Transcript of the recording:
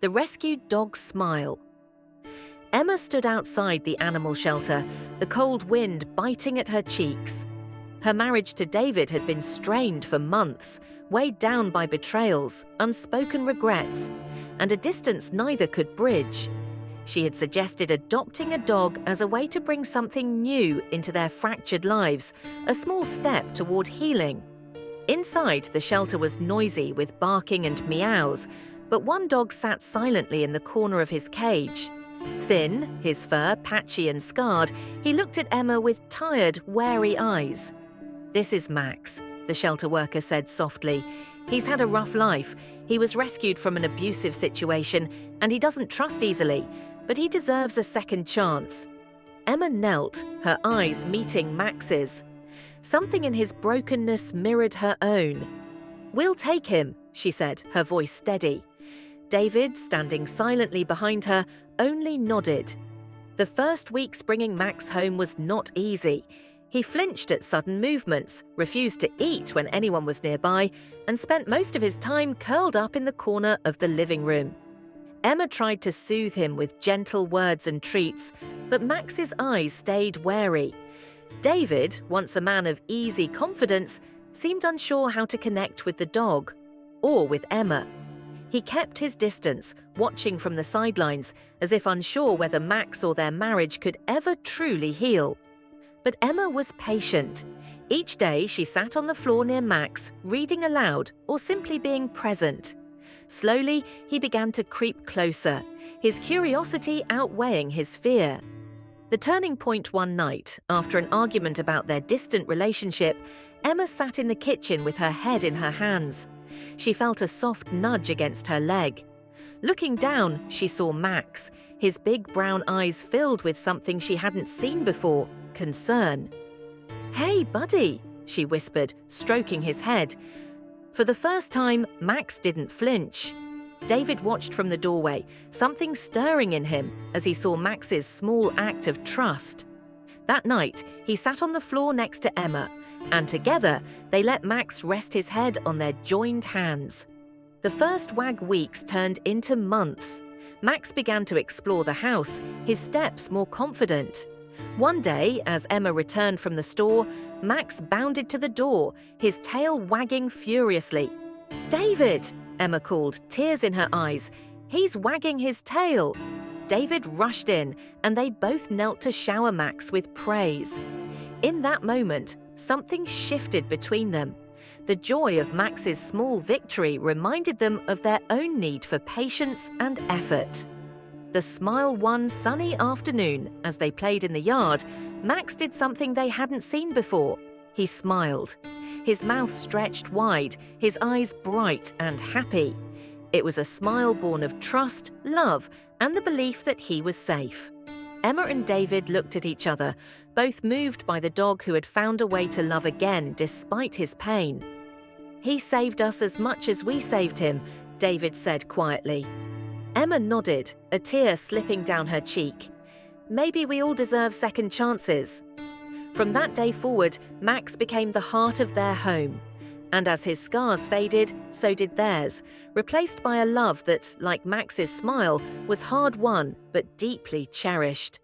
The rescued dog's smile. Emma stood outside the animal shelter, the cold wind biting at her cheeks. Her marriage to David had been strained for months, weighed down by betrayals, unspoken regrets, and a distance neither could bridge. She had suggested adopting a dog as a way to bring something new into their fractured lives, a small step toward healing. Inside, the shelter was noisy with barking and meows, but one dog sat silently in the corner of his cage. Thin, his fur patchy and scarred, he looked at Emma with tired, wary eyes. "This is Max," the shelter worker said softly. "He's had a rough life. He was rescued from an abusive situation, and he doesn't trust easily, but he deserves a second chance." Emma knelt, her eyes meeting Max's. Something in his brokenness mirrored her own. "We'll take him," she said, her voice steady. David, standing silently behind her, only nodded. The first weeks bringing Max home was not easy. He flinched at sudden movements, refused to eat when anyone was nearby, and spent most of his time curled up in the corner of the living room. Emma tried to soothe him with gentle words and treats, but Max's eyes stayed wary. David, once a man of easy confidence, seemed unsure how to connect with the dog, or with Emma. He kept his distance, watching from the sidelines, as if unsure whether Max or their marriage could ever truly heal. But Emma was patient. Each day she sat on the floor near Max, reading aloud or simply being present. Slowly, he began to creep closer, his curiosity outweighing his fear. The turning point one night, after an argument about their distant relationship, Emma sat in the kitchen with her head in her hands. She felt a soft nudge against her leg. Looking down, she saw Max, his big brown eyes filled with something she hadn't seen before, concern. "Hey, buddy," she whispered, stroking his head. For the first time, Max didn't flinch. David watched from the doorway, something stirring in him as he saw Max's small act of trust. That night, he sat on the floor next to Emma, and together they let Max rest his head on their joined hands. The first WAG weeks turned into months. Max began to explore the house, his steps more confident. One day, as Emma returned from the store, Max bounded to the door, his tail wagging furiously. "David!" Emma called, tears in her eyes. "He's wagging his tail!" David rushed in, and they both knelt to shower Max with praise. In that moment, something shifted between them. The joy of Max's small victory reminded them of their own need for patience and effort. The smile one sunny afternoon, as they played in the yard, Max did something they hadn't seen before. He smiled. His mouth stretched wide, his eyes bright and happy. It was a smile born of trust, love, and the belief that he was safe. Emma and David looked at each other, both moved by the dog who had found a way to love again despite his pain. "He saved us as much as we saved him," David said quietly. Emma nodded, a tear slipping down her cheek. "Maybe we all deserve second chances." From that day forward, Max became the heart of their home. And as his scars faded, so did theirs, replaced by a love that, like Max's smile, was hard-won but deeply cherished.